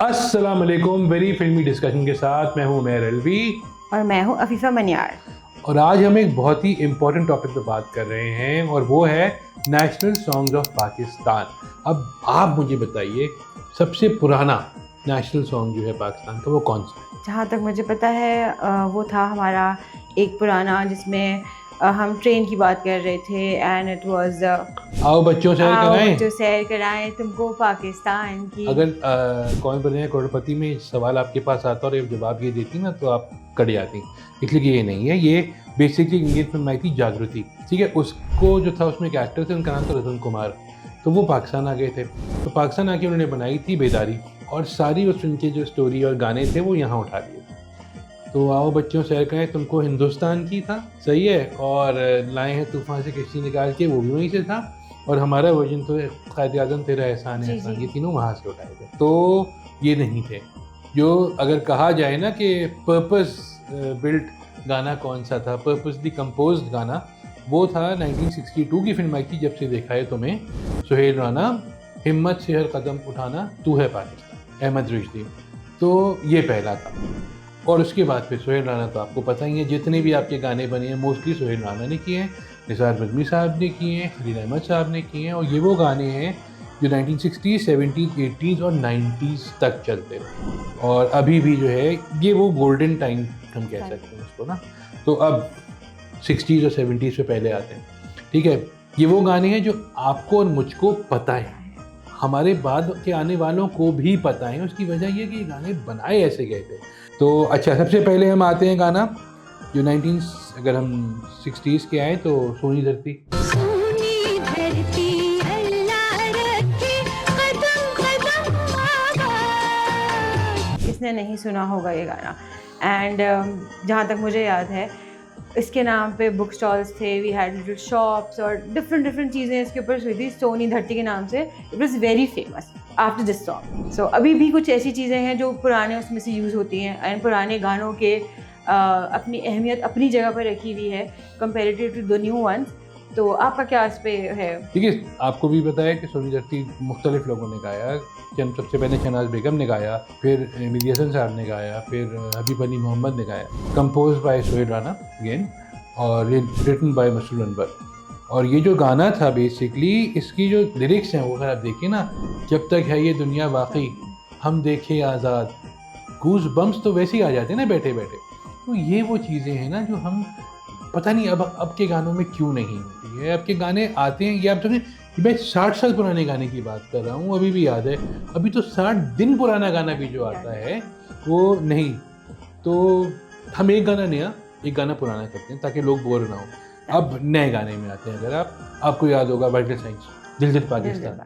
अस्सलाम वालेकुम। वेरी फिल्मी डिस्कशन के साथ मैं हूं उमैर अलवी और मैं हूँ अफीफ़ा मनियार। और आज हम एक बहुत ही इम्पोर्टेंट टॉपिक पे बात कर रहे हैं और वो है नेशनल सॉन्ग्स ऑफ पाकिस्तान। अब आप मुझे बताइए सबसे पुराना नेशनल सॉन्ग जो है पाकिस्तान का वो कौन सा है? जहाँ तक मुझे पता है वो था हमारा एक पुराना जिसमें हम ट्रेन की बात कर रहे थे एंड इट वाज आओ बच्चों सैर कराएं। जो सैर कराएं तुमको पाकिस्तान की। अगर कौन बने करोड़पति में सवाल आपके पास आता और जवाब ये देती ना तो आप कट जाती, इसलिए कि ये नहीं है। ये बेसिकली इंडियन फिल्म आई थी जागृति, ठीक है। उसको जो था उसमें एक एक्टर थे, उनका नाम था रतन कुमार। तो वो पाकिस्तान आ गए थे, तो पाकिस्तान आके उन्होंने बनाई थी बेदारी और सारी उस फिल्म के जो स्टोरी और गाने थे वो यहाँ उठा लिए थे। तो आओ बच्चों सैर करें तुमको हिंदुस्तान की था, सही है। और लाए हैं तूफान से किश्ती निकाल के, वो भी वहीं से था। और हमारा वर्जन तो क़ायद आज़म तेरा एहसान है एहसान, ये तीनों वहाँ से उठाए थे। तो ये नहीं थे। जो अगर कहा जाए ना कि पर्पस बिल्ट गाना कौन सा था, पर्पसली कंपोज्ड गाना, वो था 1962 की फिल्म आई थी जब से देखा है तुम्हें, सुहेल राना, हिम्मत से हर कदम उठाना तू है पाकिस्तान, अहमद रुश्दी। तो ये पहला था। और उसके बाद फिर सुहेल राना तो आपको पता ही है, जितने भी आपके गाने बने हैं मोस्टली सुहेल राना ने किए हैं, निसार बज़मी साहब ने किए हैं, खलील अहमद साहब ने किए हैं। और ये वो गाने हैं जो 1960s, 70s, 80s और 90s तक चलते हैं। और अभी भी जो है ये वो गोल्डन टाइम हम कह सकते हैं उसको ना। तो अब 60s और 70s से पहले आते हैं, ठीक है। ये वो गाने हैं जो आपको और मुझको पता है, हमारे बाद के आने वालों को भी पता है। उसकी वजह ये कि ये गाने बनाए ऐसे गए थे। तो अच्छा, सबसे पहले हम आते हैं गाना जो 19 अगर हम 60s के आए तो सोनी धरती। किसने नहीं सुना होगा ये गाना। एंड जहाँ तक मुझे याद है इसके नाम पे बुक स्टॉल्स थे, वी हैड लिटिल शॉप्स और डिफरेंट चीज़ें इसके ऊपर हुई थी सोनी धरती के नाम से। It was very famous after this song. So अभी भी कुछ ऐसी चीज़ें हैं जो पुराने उसमें से यूज़ होती हैं एंड पुराने गानों के अपनी अहमियत अपनी जगह पर रखी हुई है comparative to the new ones. तो आपका क्या इस पे है? ठीक है, आपको भी पता है कि सोनी धरती मुख्तलिफ लोगों ने गाया। सबसे पहले शहनाज बेगम ने गाया, फिर मेहदी हसन साहब ने गाया, फिर हबीब अली मोहम्मद ने गाया। Compose by Suhel Rana again और रिटन बाय मसरूर अनवर। और ये जो गाना था बेसिकली इसकी जो लिरिक्स हैं वो अगर आप देखिए ना, जब तक है ये दुनिया बाकी हम देखे आज़ाद, गूज बम्स तो वैसे ही आ जाते हैं ना बैठे बैठे। तो ये वो चीज़ें हैं ना जो हम पता नहीं अब के गानों में क्यों नहीं होती है। अब के गाने आते हैं, ये आप देखें, मैं 60 साल पुराने गाने की बात कर रहा हूँ, अभी भी याद है। अभी तो 60 दिन पुराना गाना भी जो आता है वो नहीं। तो हम एक गाना नया एक गाना पुराना करते हैं ताकि लोग बोर ना हो। अब नए गाने में आते हैं। अगर आपको याद होगा वाइटल साइंस, दिल दिल पाकिस्तान।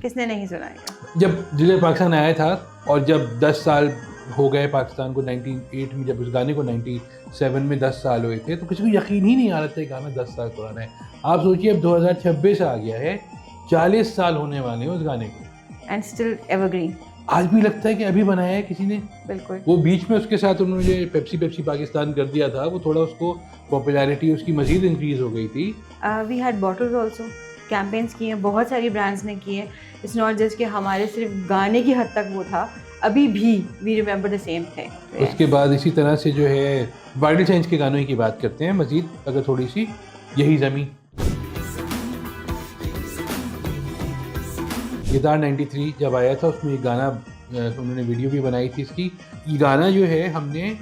किसने नहीं सुना है? जब दिल पाकिस्तान आया था और जब 10 साल हो गए पाकिस्तान को, 98 में जब उस गाने को 97 में 10 साल हुए थे, तो किसी को यकीन ही नहीं आ रहा था गाना 10 साल पुराना है। आप सोचिए अब 2026 आ गया है, 40 साल होने वाले हैं उस गाने को एंड स्टिल एवरग्रीन। आज भी लगता है कि अभी बनाया है किसी ने। बिल्कुल। वो बीच में उसके साथ उन्होंने जो पेप्सी पाकिस्तान कर दिया था, वो थोड़ा उसको पॉपुलैरिटी उसकी मज़ीद इंक्रीज़ हो गई थी। We had bottles also, campaigns किए हैं, बहुत सारी ब्रांड्स ने किए। इट्स नॉट जस्ट कि हमारे सिर्फ गाने की हद तक वो था, अभी भी we remember the same thing. उसके बाद इसी तरह से जो है वाइटल साइंस के गानों की बात करते हैं मज़ीद, अगर थोड़ी सी, यही ज़मीन। गिटार 93 जब आया था उसमें एक गाना उन्होंने वीडियो भी बनाई थी इसकी। ये गाना जो है हमने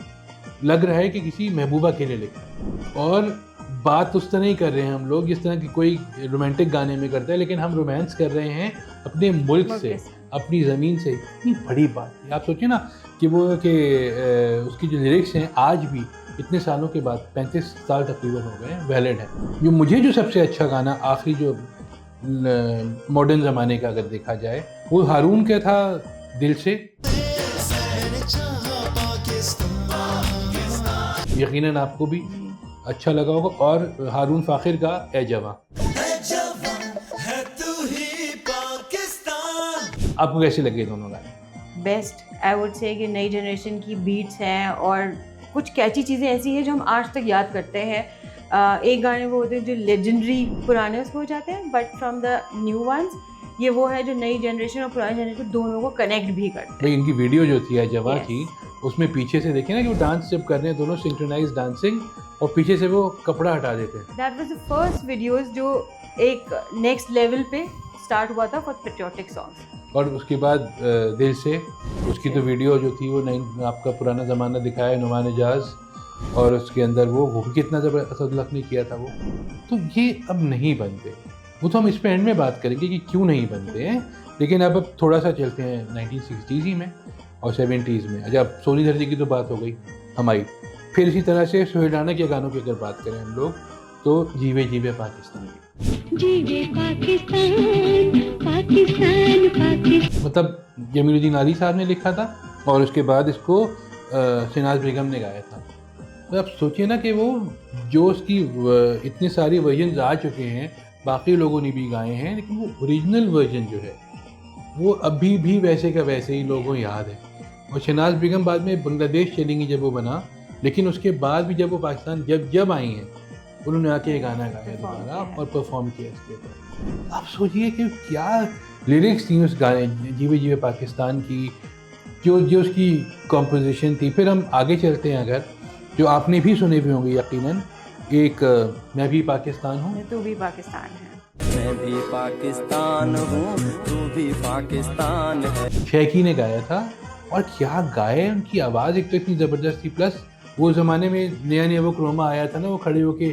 लग रहा है कि किसी महबूबा के लिए लिखा, और बात उस तरह ही कर रहे हैं हम लोग जिस तरह की कोई रोमांटिक गाने में करता है, लेकिन हम रोमांस कर रहे हैं अपने मुल्क से, अपनी ज़मीन से। इतनी बड़ी बात है। आप सोचिए ना कि वो कि उसकी जो लिरिक्स हैं आज भी इतने सालों के बाद, 35 साल तकरीबन हो गए, वैलिड है। जो मुझे जो सबसे अच्छा गाना आखिरी जो मॉडर्न ज़माने का अगर देखा जाए, वो हारून का था, दिल से। यकीनन आपको भी अच्छा लगा होगा। और हारून फ़ाखिर का ए जवां। आपको कैसे लगे दोनों गाने? बेस्ट आई वुड से कि नई जनरेशन की बीट्स हैं और कुछ कैची चीज़ें ऐसी हैं जो हम आज तक याद करते हैं। एक गाने वो होते हैं जो लेजेंडरी पुराने उसमें हो जाते हैं, but from the new once ये वो है जो नई जनरेशन और पुरानी जनरेशन दोनों को कनेक्ट भी करते हैं। भाई इनकी वीडियो जो थी जवा Yes. की, उसमें पीछे से देखिए ना कि वो डांस जब कर रहे हैं दोनों सिंक्रोनाइज डांसिंग, और पीछे से वो कपड़ा हटा देते हैं। That was the first videos जो एक नेक्स्ट लेवल पे स्टार्ट हुआ था फॉर पेट्रियोटिक सॉन्ग्स। और उसके बाद दिल से, उसकी तो वीडियो जो थी वो नई आपका पुराना ज़माना दिखाया नुमान एजाज, और उसके अंदर वो भी कितना ज़बरदस्त असदुल्लाह ने किया था वो। तो ये अब नहीं बनते, वो तो हम इस पे एंड में बात करेंगे कि क्यों नहीं बनते हैं। लेकिन अब थोड़ा सा चलते हैं 1960s ही में और 70s में। अच्छा, अब सोनी धरती की तो बात हो गई हमारी, फिर इसी तरह से सोहेल राना के गानों की अगर बात करें हम लोग, तो जीवे जीवे पाकिस्तान, जीवे पाकिस्तान पाकिस्तान पाकिस्तान। मतलब जमीलुद्दीन आली साहब ने लिखा था और उसके बाद इसको शहनाज बेगम ने गाया था। तो आप सोचिए ना कि वो जो उसकी इतने सारे वर्जन आ चुके हैं, बाकी लोगों ने भी गाए हैं, लेकिन वो ओरिजिनल वर्जन जो है वो अभी भी वैसे का वैसे ही लोगों को याद है। और शहनाज बेगम बाद में बांग्लादेश चलेंगी जब वो बना, लेकिन उसके बाद भी जब वो पाकिस्तान जब आई हैं, उन्होंने आके ये गाना गाया दोबारा और परफॉर्म किया इसके ऊपर। आप सोचिए कि क्या लिरिक्स थी उस गाने जीवे जीवे पाकिस्तान की, जो उसकी कॉम्पोजिशन थी। फिर हम आगे चलते हैं, अगर जो आपने भी सुने हुए होंगे यकीनन, एक मैं भी पाकिस्तान हूँ, तू भी पाकिस्तान है, मैं भी पाकिस्तान हूँ, तू भी पाकिस्तान है। शेखी ने गाया था। और क्या गाए, उनकी आवाज़ एक तो इतनी ज़बरदस्त थी, प्लस वो ज़माने में नया नया वो क्रोमा आया था ना, वो खड़े होके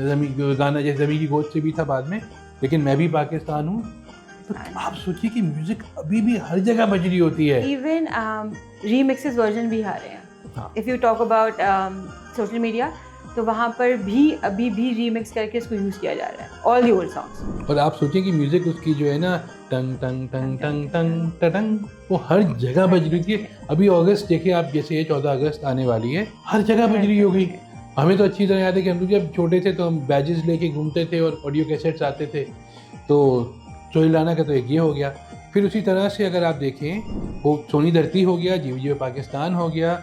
ज़मीन गाना जैसे ज़मीन की गोद से भी था बाद में, लेकिन मैं भी पाकिस्तान हूँ। तो आप सोचिए कि म्यूज़िक अभी भी हर जगह बज रही होती है। इवन रीमिक्सेस वर्जन भी आ रहे हैं। हाँ। If you talk about social media, तो वहाँ पर भी अभी भी रीमिक्स करके इसको यूज़ किया जा रहा है, ऑल दी ओल्ड सॉन्ग्स। और आप सोचिए कि म्यूज़िक उसकी जो है ना, टंग टंग टंग टंग टंग टंग, वो हर जगह बज रही थी। अभी अगस्त देखिए आप, जैसे ये 14 अगस्त आने वाली है, हर जगह बज रही होगी। हमें तो अच्छी तरह याद है कि हम लोग जब छोटे थे तो हम बैजेस लेके घूमते थे और ऑडियो कैसेट्स आते थे। तो सोहेल राना का तो एक ये हो गया। फिर उसी तरह से अगर आप देखें, वो सोनी धरती हो गया, जीवे जीवे पाकिस्तान हो गया,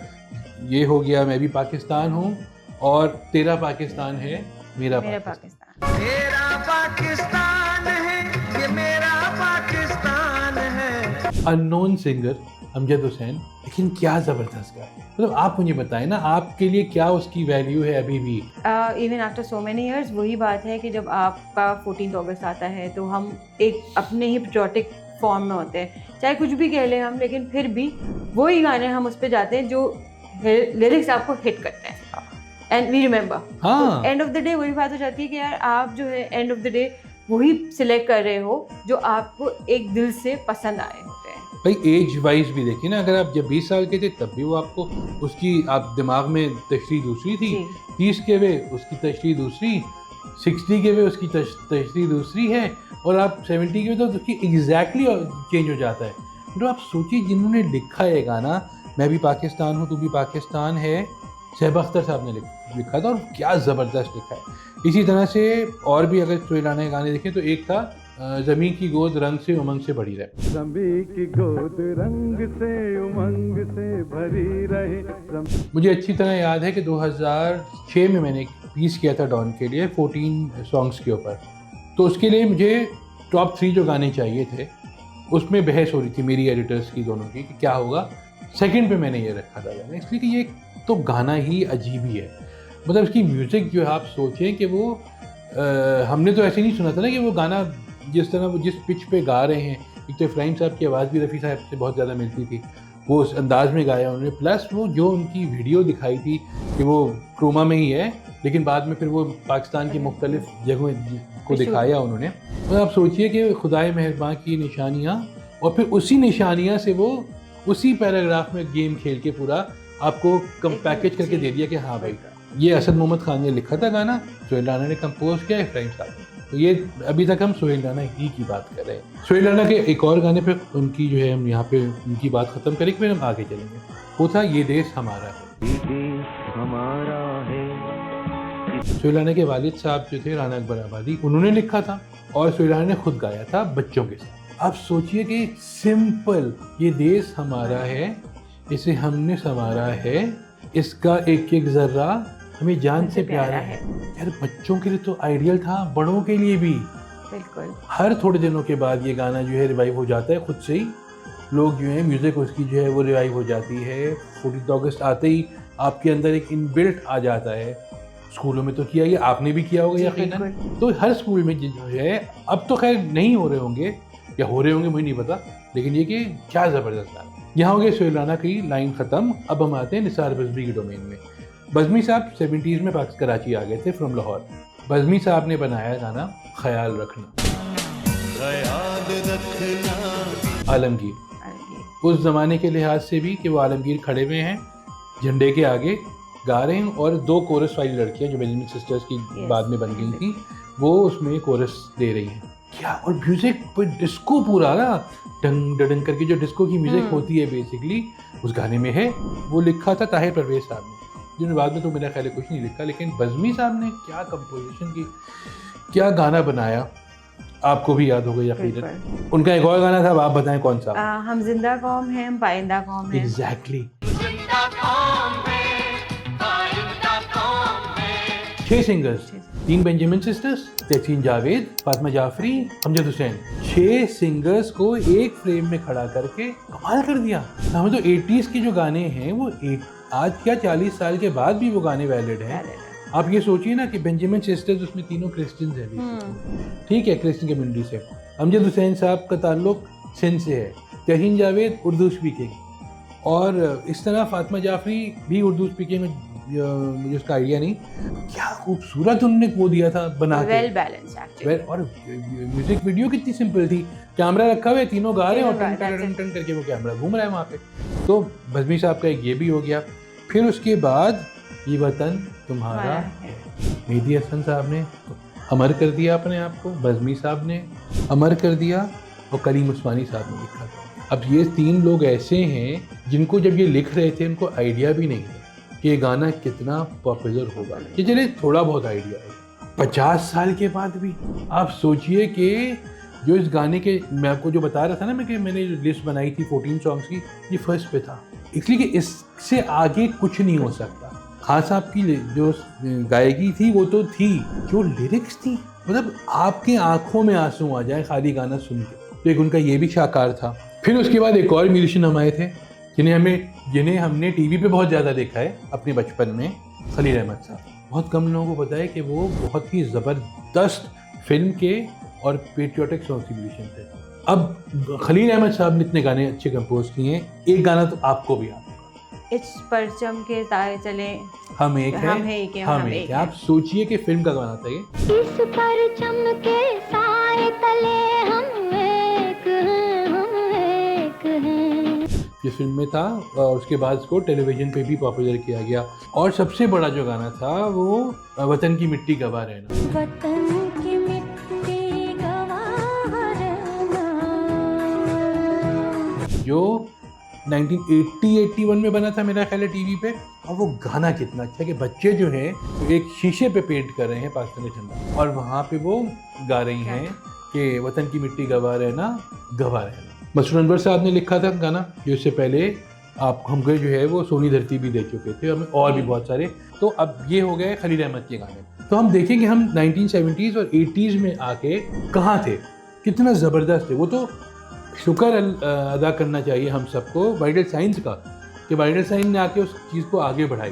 ये हो गया मैं भी पाकिस्तान हूँ, और तेरा पाकिस्तान है मेरा पाकिस्तान। तेरा पाकिस्तान है, ये मेरा पाकिस्तान है। अननोन सिंगर अमजद हुसैन, लेकिन क्या ज़बरदस्त गाया। मतलब आप मुझे बताएं ना, आपके लिए क्या उसकी वैल्यू है अभी भी? Even after so many years वही बात है कि जब आपका 14 अगस्त आता है तो हम एक अपने ही पेट्रियोटिक फॉर्म में होते हैं, चाहे कुछ भी कह लें हम, लेकिन फिर भी वही गाने हम उस पर जाते हैं जो लिरिक्स आपको हिट करते हैं, एंड वी रिमेंबर। हाँ। एंड ऑफ द डे वही बात हो जाती है कि यार आप जो है एंड ऑफ द डे वही सिलेक्ट कर रहे हो जो आपको एक दिल से पसंद आए होते हैं। भाई एज वाइज भी देखिए ना, अगर आप जब 20 साल के थे तब भी वो आपको उसकी आप दिमाग में तशरीह दूसरी थी, 30 के वे उसकी तशरीह दूसरी, 60 के वे उसकी तशरीह दूसरी है, और आप 70 के वे तो उसकी एग्जैक्टली चेंज हो जाता है। तो आप सोचिए, जिन्होंने लिखा है गाना मैं भी पाकिस्तान हूँ तू भी पाकिस्तान है, शहब अख्तर साहब ने लिखा था, और क्या ज़बरदस्त लिखा है। इसी तरह से और भी अगर सोहेल राना के गाने देखें तो एक था ज़मीन की गोद रंग से उमंग से भरी रहे। ज़मीन की गोद रंग से उमंग से भरी रहे। मुझे अच्छी तरह याद है कि 2006 में मैंने एक पीस किया था डॉन के लिए 14 सॉन्ग्स के ऊपर। तो उसके लिए मुझे टॉप 3 जो गाने चाहिए थे, उसमें बहस हो रही थी मेरी एडिटर्स की दोनों की कि क्या होगा। सेकंड पे मैंने ये रखा था गाना, इसलिए कि ये तो गाना ही अजीब ही है। मतलब इसकी म्यूज़िक जो है, आप सोचें कि वो हमने तो ऐसे नहीं सुना था ना कि वो गाना जिस तरह वो जिस पिच पे गा रहे हैं, एक तो इफ्राहिम साहब की आवाज़ भी रफ़ी साहब से बहुत ज़्यादा मिलती थी, वो उस अंदाज़ में गाया उन्होंने, प्लस वो जो उनकी वीडियो दिखाई थी कि वो क्रोमा में ही है, लेकिन बाद में फिर वो पाकिस्तान की मुख्तलिफ जगहों को दिखाया उन्होंने। तो आप सोचिए कि खुदाए मेहरबान की निशानियाँ, और फिर उसी निशानियाँ से वो उसी पैराग्राफ में गेम खेल के पूरा आपको पैकेज करके दे दिया कि हाँ भाई ये असद मोहम्मद खान ने लिखा था गाना, सोहेल राना ने कंपोज किया, इफ्राहिम साहब ने। तो ये अभी तक हम सोहेल राना ही की बात कर रहे हैं। सोहेल राना के एक और गाने पे उनकी जो है हम यहाँ पे उनकी बात ख़त्म करेंगे, फिर हम आगे चलेंगे। वो था ये देश हमारा है। ये देश हमारा है। सोहेल राना के वालिद साहब जो थे राना अकबर आबादी, उन्होंने लिखा था और सोहेल राना ने खुद गाया था बच्चों के साथ। आप सोचिए कि सिंपल, ये देश हमारा है, इसे हमने संवारा है, इसका एक एक ज़र्रा हमें जान उनसे से प्यारा प्यारा है। है। यार बच्चों के लिए तो आइडियल था, बड़ों के लिए भी। बिल्कुल हर थोड़े दिनों के बाद ये गाना जो है रिवाइव हो जाता है खुद से ही। लोग जो है म्यूज़िक उसकी जो है वो रिवाइव हो जाती है। 14 अगस्त आते ही आपके अंदर एक इनबिल्ट आ जाता है। स्कूलों में तो किया ही, आपने भी किया होगा जी, यकीनन। बिल्कुल। तो हर स्कूल में जो है, अब तो खैर नहीं हो रहे होंगे या हो रहे होंगे मुझे नहीं पता, लेकिन ये कि क्या ज़बरदस्त गाना। यहाँ हो गया सोहेल राना की लाइन ख़त्म। अब हम आते हैं निसार बज़मी के डोमेन में। बज़मी साहब 70s में कराची आ गए थे फ्रॉम लाहौर। बज़मी साहब ने बनाया गाना ख्याल रखना। आलमगीर, उस ज़माने के लिहाज से भी कि वो आलमगीर खड़े हुए हैं झंडे के आगे गा रहे हैं, और 2 कोरस वाली लड़कियां जो बेंजामिन सिस्टर्स की Yes. बाद में बन गई थी वो उसमें कोरस दे रही हैं। क्या और म्यूज़िक पर डिस्को पूरा ना डंग डंग करके जो डिस्को की म्यूज़िक होती है बेसिकली उस गाने में है। वो लिखा था ताहिर परवेज़ साहब ने, जिन्होंने बाद में तो मेरा ख्याल है कुछ नहीं लिखा, लेकिन बज़मी साहब ने क्या कंपोजिशन की, क्या गाना बनाया। आपको भी याद होगा यकीनन। बिल्कुल। उनका एक और गाना था, अब आप बताएं कौन सा। हम जिंदा कौम हैं, हम पाइंदा कौम हैं। एग्जैक्टली 6 सिंगर्स, 3 बेंजामिन सिस्टर्स, तहसीन जावेद, फातिमा जाफरी, अमजद हुसैन। 6 सिंगर्स को एक फ्रेम में खड़ा करके कमाल कर दिया। हमें तो 80s के जो गाने हैं वो आज क्या 40 साल के बाद भी वो गाने वैलिड हैं। आप ये सोचिए ना कि बेंजामिन सिस्टर्स उसमें तीनों क्रिश्चियंस हैं, ठीक है, क्रिश्चियन कम्युनिटी से। अमजद हुसैन साहब का ताल्लुक सिंध से है, तहसीन जावेद उर्दू स्पीकिंग, और इस तरह फातिमा जाफरी भी उर्दू स्पीकिंग में, मुझे उसका आइडिया नहीं। क्या खूबसूरत उन्होंने वो दिया था बना के, वेल बैलेंस्ड एक्चुअली। और म्यूजिक वीडियो कितनी सिंपल थी। कैमरा रखा हुआ है, तीनों गा रहे हैं और टन टन टन टन करके वो कैमरा घूम रहा है वहाँ पे। तो बज़मी साहब का एक ये भी हो गया। फिर उसके बाद ये वतन तुम्हारा है, मेहदी हसन साहब ने अमर कर दिया अपने आप को, बज़मी साहब ने अमर कर दिया, और कलीम उस्मानी साहब ने लिखा था। अब ये 3 लोग ऐसे हैं जिनको जब ये लिख रहे थे उनको आइडिया भी नहीं था कि ये गाना कितना पॉपुलर होगा। ये चले थोड़ा बहुत आइडिया है। 50 साल के बाद भी आप सोचिए कि जो इस गाने के, मैं आपको जो बता रहा था ना कि मैंने लिस्ट बनाई थी 14 सॉन्ग्स की, ये फर्स्ट पे था, इसलिए कि इससे आगे कुछ नहीं हो सकता। खान साहब की जो गायकी थी वो तो थी, जो लिरिक्स थी मतलब आपके आंखों में आंसू आ जाए खाली गाना सुन के। तो एक उनका ये भी शाकार था। फिर उसके बाद एक और म्यूजिशियन हम आए थे जिन्हें हमने टीवी पे बहुत ज़्यादा देखा है अपने बचपन में, खलील अहमद साहब। बहुत कम लोगों को पता है कि वो बहुत ही ज़बरदस्त फिल्म के और पेट्रियोटिक सॉन्ग के म्यूजिशियन थे। अब खलील अहमद साहब ने इतने गाने अच्छे कंपोज किए हैं, एक गाना तो आपको भी आता है, इस परचम के तारे चले, हम एक है, हम एक है, हम एक है। आप सोचिए कि फिल्म का गाना था ये। इस परचम के साए तले हम एक हैं, हम एक हैं। ये फिल्म में था, और उसके बाद इसको टेलीविजन पे भी पॉपुलर किया गया। और सबसे बड़ा जो गाना था वो वतन की मिट्टी गवाह रहना। वतन की मिट्टी गवाह रहना, जो 1980-81 में बना था मेरा ख्याल है टीवी पे। और वो गाना कितना अच्छा है कि बच्चे जो हैं एक शीशे पे पेंट कर रहे हैं पाकिस्तान का झंडा, और वहाँ पे वो गा रही हैं कि वतन की मिट्टी गवाह रहना, गवाह रहना। मसरूर अनवर साहब ने लिखा था गाना, जो इससे पहले हमको जो है वो सोनी धरती भी दे चुके थे, हमें और भी बहुत सारे। तो अब ये हो गए खलील अहमद के गाने। तो हम देखेंगे हम 1970s और 80s में आके कहाँ थे, कितना ज़बरदस्त थे वो। तो शुक्र अदा करना चाहिए हम सबको वाइडल साइंस का, कि वाइडल साइंस ने आके उस चीज़ को आगे बढ़ाई।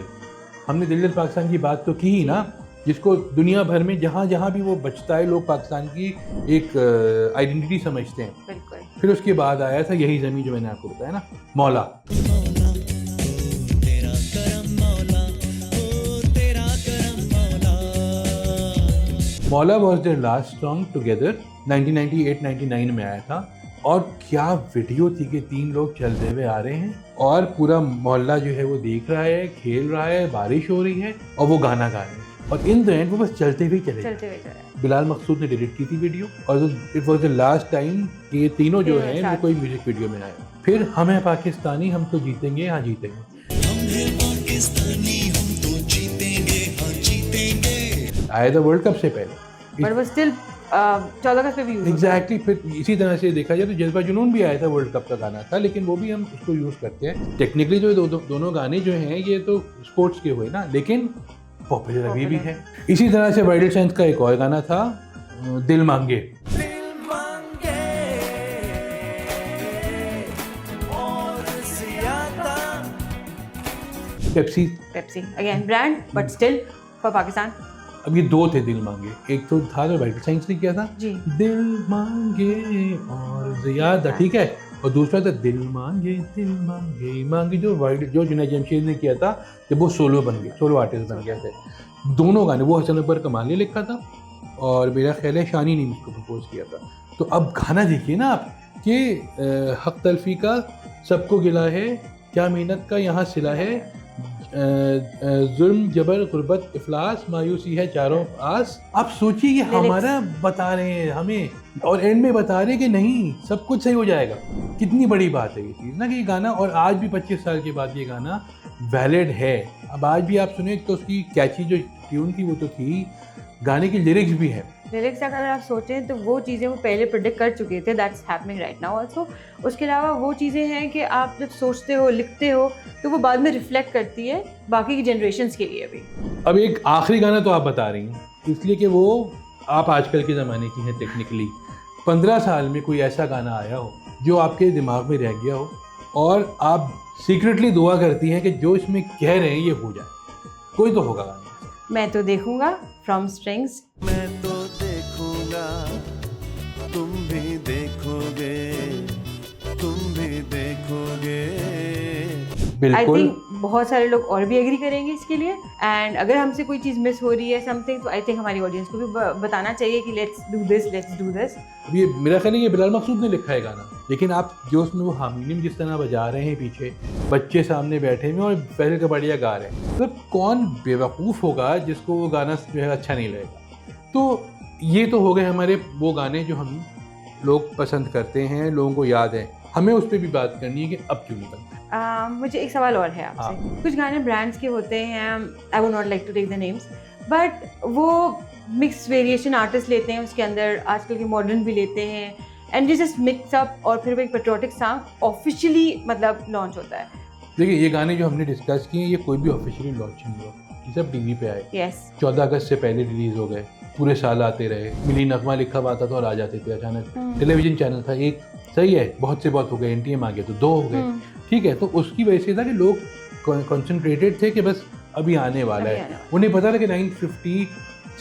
हमने दिल पाकिस्तान की बात तो की ही ना, जिसको दुनिया भर में जहाँ जहाँ भी वो बचता है लोग पाकिस्तान की एक आइडेंटिटी समझते हैं। बिल्कुल। फिर उसके बाद आया था यही ज़मीं, जो मैंने आपको बताया ना, Maula. Maula was their last song together, 1998-99 में आया था। और क्या वीडियो थी कि 3 लोग चलते हुए आ रहे हैं और पूरा मोहल्ला जो है वो देख रहा है, खेल रहा है, बारिश हो रही है और वो गाना गा रहे हैं, और इन द एंड वो बस चलते हुए चले। बिलाल मकसूद ने डिलीट की थी वीडियो, और it was the last time कि ये तीनों जो हैं वो कोई म्यूजिक वीडियो में आए। फिर हम हैं पाकिस्तानी, हम तो जीतेंगे, हाँ जीतेंगे, आया था वर्ल्ड कप से पहले, बट वो स्टिल 14 अगस्त पे भी यूज एग्जैक्टली। फिर इसी तरह से देखा जाए तो जज्बा जुनून भी आया था, वर्ल्ड कप का गाना था, लेकिन वो भी हम उसको यूज़ करते हैं। टेक्निकली जो दोनों गाने जो हैं ये तो स्पोर्ट्स के हुए ना, लेकिन पॉपुलर अभी भी है। इसी तरह से वाइल्ड साइंस का एक और गाना था दिल मांगे। Pepsi again brand but still for Pakistan. अब ये दो थे दिल मांगे, एक तो था जो वाइल्ड साइंस ने किया था जी, दिल मांगे और ज़ियादा, ठीक है, और दूसरा था दिल मांगे मांगे जो जुनैद जमशेद ने किया था जब वो सोलो बन गया, सोलो आर्टिस्ट बन गया थे। दोनों गाने वो हसन अकबर कमाल ने लिखा था और मेरा ख्याल है शानी ने इसको कंपोज किया था। तो अब गाना देखिए ना आप कि हक तलफी का सबको गिला है, क्या मेहनत का यहाँ सिला है, जुल्म जबर गुर्बत इफलास मायूसी है चारों आस। आप सोचिए कि हमारा बता रहे हैं हमें और एंड में बता रहे हैं कि नहीं सब कुछ सही हो जाएगा। कितनी बड़ी बात है ये चीज़ ना कि ये गाना, और आज भी 25 साल के बाद ये गाना वैलिड है। अब आज भी आप सुने तो उसकी कैची जो ट्यून थी वो तो थी, गाने की लिरिक्स भी है। लिरिक्स अगर आप सोचें तो वो चीज़ें वो पहले प्रेडिक्ट कर चुके थे, that's happening right now also. उसके अलावा वो चीज़ें हैं कि आप जब सोचते हो लिखते हो तो वो बाद में रिफ्लेक्ट करती है बाकी की जनरेशन्स के लिए भी। अब एक आखिरी गाना तो आप बता रही हैं इसलिए कि वो आप आजकल के ज़माने की हैं टेक्निकली। 15 साल में कोई ऐसा गाना आया हो जो आपके दिमाग में रह गया हो और आप सीक्रेटली दुआ करती हैं कि जो इसमें कह रहे हैं ये हो जाए, कोई तो होगा गाना। मैं तो देखूंगा फ्रॉम स्ट्रिंग्स। मैं तो देखूंगा, तुम भी देखोगे, तुम भी देखोगे। आई बिल्कुल। थिंक बहुत सारे लोग और भी एग्री करेंगे इसके लिए। एंड अगर हमसे कोई चीज़ मिस हो रही है समथिंग, तो आई थिंक हमारी ऑडियंस को भी बताना चाहिए कि लेट्स डू दिस। अब ये मेरा ख्याल है ये बिलाल मकसूद ने लिखा है गाना, लेकिन आप जो उसमें वो हारमोनियम जिस तरह बजा रहे हैं, पीछे बच्चे सामने बैठे हुए और फैसल का बढ़िया गा रहे हैं, मतलब कौन बेवकूफ़ होगा जिसको वो गाना जो है अच्छा नहीं लगेगा। तो ये तो हो गए हमारे वो गाने जो हम लोग पसंद करते हैं, लोगों को याद है। हमें उस पर भी बात करनी है कि अब क्यों नहीं बनते। मुझे एक सवाल और है आपसे। कुछ गाने ब्रांड्स के होते हैं, I would not like to take the names, but वो मिक्स वेरिएशन आर्टिस्ट लेते हैं, उसके अंदर आजकल के मॉडर्न भी लेते हैं एंड जस्ट मिक्स अप, और फिर वो एक पेट्रियोटिक सॉन्ग ऑफिशियली मतलब लॉन्च होता है। देखिए ये गाने जो हमने डिस्कस किए ये कोई भी ऑफिशियली लॉन्च नहीं हुआ, ये सब टीवी पे आए। यस 14 अगस्त से पहले रिलीज हो गए, पूरे साल आते रहे, मिली नगमा लिखा हुआ आता था और आ जाते थे अचानक। टेलीविजन चैनल था एक, सही है, बहुत से बहुत हो गए, NTM आ गए तो 2 हो गए, ठीक है। तो उसकी वजह से था कि लोग कॉन्सेंट्रेटेड थे कि बस अभी आने वाला है। उन्हें पता था कि 950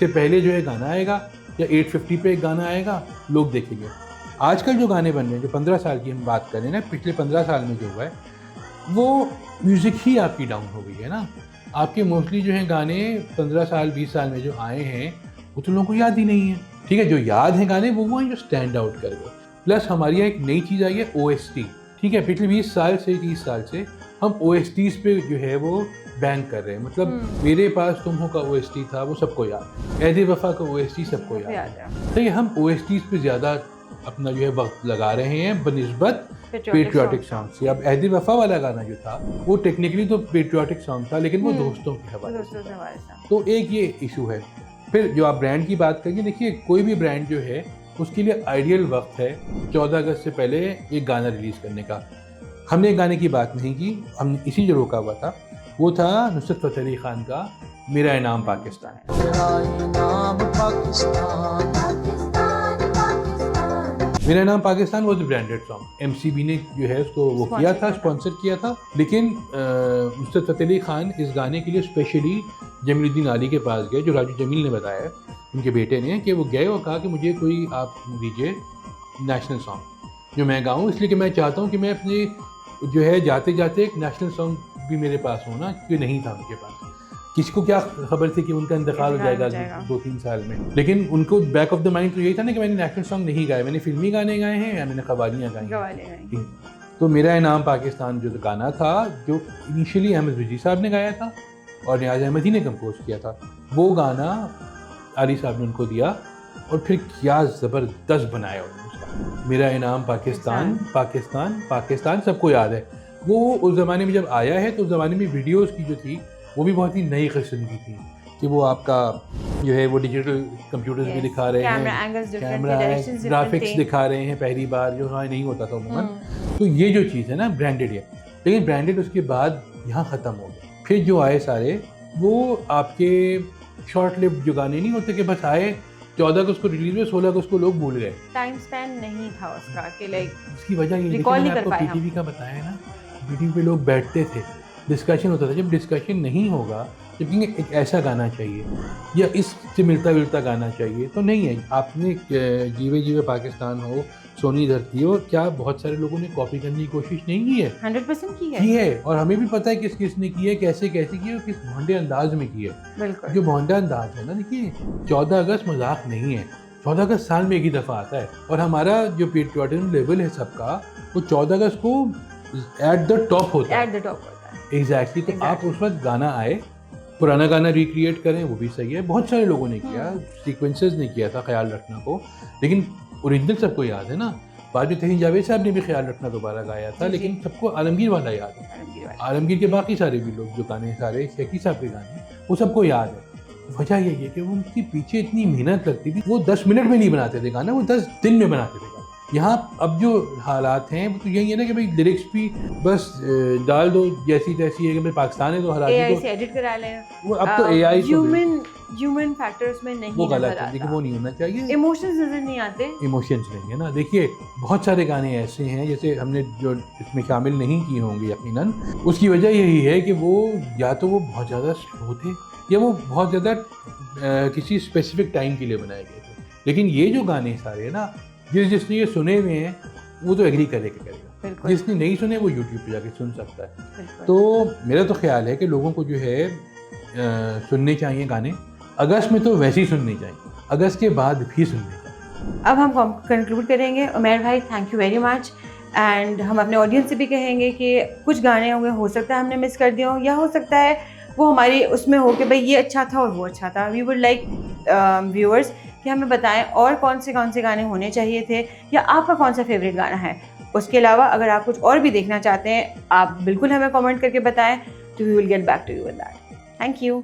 से पहले जो है गाना आएगा या 850 पे एक गाना आएगा, लोग देखेंगे। आजकल जो गाने बन रहे हैं, जो 15 साल की हम बात करें ना, पिछले 15 साल में जो हुआ है वो म्यूज़िक ही आपकी डाउन हो गई है ना। आपके मोस्टली जो है गाने 15 साल 20 साल में जो आए हैं वो तो लोगों को याद ही नहीं है, ठीक है। जो याद हैं गाने वो हैं जो स्टैंड आउट कर गए। प्लस हमारी यहाँ एक नई चीज़ आई है OST, ठीक है। पिछले 20 साल से 30 साल से हम OSTs पे जो है वो बैंक कर रहे हैं। मतलब मेरे पास तुम हो का OST था वो सबको याद, ऐदे वफा का OST सबको याद है। तो ये हम OSTs पे ज़्यादा अपना जो है वक्त लगा रहे हैं बनिस्बत पेट्रियोटिक सॉन्ग से। अब ऐदे वफा वाला गाना जो था वो टेक्निकली तो पेट्रियोटिक सॉन्ग था, लेकिन वो दोस्तों के हवाले से। तो एक ये इशू है। फिर जो आप ब्रांड की बात करेंगे, देखिए कोई भी ब्रांड जो है उसके लिए आइडियल वक्त है 14 अगस्त से पहले एक गाना रिलीज़ करने का। हमने एक गाने की बात नहीं की, हमने इसी जो रोका हुआ था वो था नुसरत फ़तेह अली खान का मेरा इनाम पाकिस्तान। मेरा नाम पाकिस्तान वो ब्रांडेड सॉन्ग, MCB ने जो है उसको वो किया था, स्पॉन्सर किया था। लेकिन नुसरत फ़तेह अली खान इस गाने के लिए स्पेशली जमीलुद्दीन आली के पास गए, जो राजू जमील ने बताया उनके बेटे ने, कि वो गए और कहा कि मुझे कोई आप दीजिए नेशनल सॉन्ग जो मैं गाऊँ, इसलिए कि मैं चाहता हूँ कि मैं अपने जो है जाते जाते एक नेशनल सॉन्ग भी मेरे पास होना, क्योंकि नहीं था उनके पास। किसी को क्या खबर थी कि उनका इंतकाल हो जाएगा 2-3 साल में, लेकिन उनको बैक ऑफ द माइंड तो यही था ना कि मैंने नेशनल सॉन्ग नहीं गाए, मैंने फिल्मी गाने गाए हैं या मैंने कवालियाँ गाई। तो मेरा इनाम पाकिस्तान जो गाना था, जो इनिशियली अहमद रिजी साहब ने गाया था और नियाज़ अहमद ही ने कंपोज किया था, वो गाना अली साहब ने उनको दिया और फिर क्या ज़बरदस्त बनाया उन्होंने उसका। मेरा इनाम पाकिस्तान पाकिस्तान पाकिस्तान सबको याद है। वो उस ज़माने में जब आया है तो उस ज़माने में वीडियोस की जो थी वो भी बहुत ही नई किस्म की थी, कि वो आपका जो है वो डिजिटल कंप्यूटर्स भी दिखा रहे हैं, कैमरा ग्राफिक्स दिखा रहे हैं पहली बार, जो हमारे नहीं होता था उम्मन। तो ये जो चीज़ है ना ब्रांडेड है, लेकिन ब्रांडेड उसके बाद यहाँ ख़त्म हो गया। फिर जो आए सारे वो आपके शॉर्ट लिव जो गाने नहीं होते कि बस आए 14 अगस्त को रिलीज हुए, 16 अगस्त को लोग भूल गए। टाइम स्पैन नहीं था उसका कि लाइक उसकी वजह ये Recall नहीं मैंने कर आपको पाए हम। पीटीवी का बताया है ना, पीटीवी पे लोग बैठते थे, डिस्कशन होता था। जब डिस्कशन नहीं होगा, जब कहेंगे एक ऐसा गाना चाहिए या इससे मिलता जुलता गाना चाहिए, तो नहीं है। आपने जीवे जीवे पाकिस्तान हो, सोनी धरती हो, क्या बहुत सारे लोगों ने कॉपी करने की कोशिश नहीं की है? 100% की की है। है, और हमें भी पता है किस किस ने की है, कैसे कैसे की है और किस भोंडे अंदाज में की है। बिल्कुल जो भोंडा अंदाज है ना, देखिए 14 अगस्त मजाक नहीं है। 14 अगस्त साल में एक ही दफ़ा आता है, और हमारा जो पेट्रियटिज्म लेवल है सबका, वो 14 अगस्त को एट द टॉप होता है। एट द टॉप होता है। एग्जैक्टली। तो आप उस वक्त गाना आए, पुराना गाना रिक्रिएट करें, वो भी सही है। बहुत सारे लोगों ने किया, सीक्वेंसेस ने किया था ख्याल रखना को, लेकिन ओरिजिनल सबको याद है ना। बाद में तहीन जावेद साहब ने भी ख्याल रखना दोबारा गाया था, जी, लेकिन सबको आलमगीर वाला याद है। आलमगीर के बाकी सारे भी लोग जो गाने, सारे शेखी साहब के गाने, वो सबको याद है। वजह यही है कि वो उनके पीछे इतनी मेहनत लगती थी। वो 10 मिनट में नहीं बनाते थे गाना, वो 10 दिन में बनाते थे गाना। यहाँ अब जो हालात हैं वो तो यही है ना कि भाई लिरिक्स भी बस डाल दो जैसी तैसी है कि भाई पाकिस्तान है तो हरा एआई दो। से एडिट करा लें। वो अब तो एआई ह्यूमन फैक्टर्स में नहीं वो नजर गलत है, लेकिन आता। वो नहीं होना चाहिए। इमोशंस नजर नहीं आते। इमोशंस नहीं है ना। देखिए बहुत सारे गाने ऐसे हैं जैसे हमने जो इसमें शामिल नहीं किए होंगे यकीनन, उसकी वजह यही है कि वो या तो वो बहुत ज़्यादा स्लो थे या वो बहुत ज़्यादा किसी स्पेसिफिक टाइम के लिए बनाए गए थे। लेकिन ये जो गाने सारे हैं ना, जिसने ये सुने हुए हैं वो तो एग्री करेगा। बिल्कुल जिसने नहीं सुने वो यूट्यूब पे जाके सुन सकता है। बिल्कुल। तो मेरा तो ख्याल है कि लोगों को जो है सुनने चाहिए गाने। अगस्त में तो वैसे ही सुनने चाहिए, अगस्त के बाद भी सुनने चाहिए। अब हम कंक्लूड करेंगे। उमैर भाई thank you very much. And हम अपने ऑडियंस से भी कहेंगे कि कुछ गाने होंगे, हो सकता है हमने मिस कर दिया हो, या हो सकता है वो हमारी उसमें हो कि भाई ये अच्छा था और वो अच्छा था। वी वुड लाइक व्यूअर्स कि हमें बताएं और कौन से गाने होने चाहिए थे, या आपका कौन सा फेवरेट गाना है। उसके अलावा अगर आप कुछ और भी देखना चाहते हैं, आप बिल्कुल हमें कमेंट करके बताएं, तो we will get back to you with that. Thank you.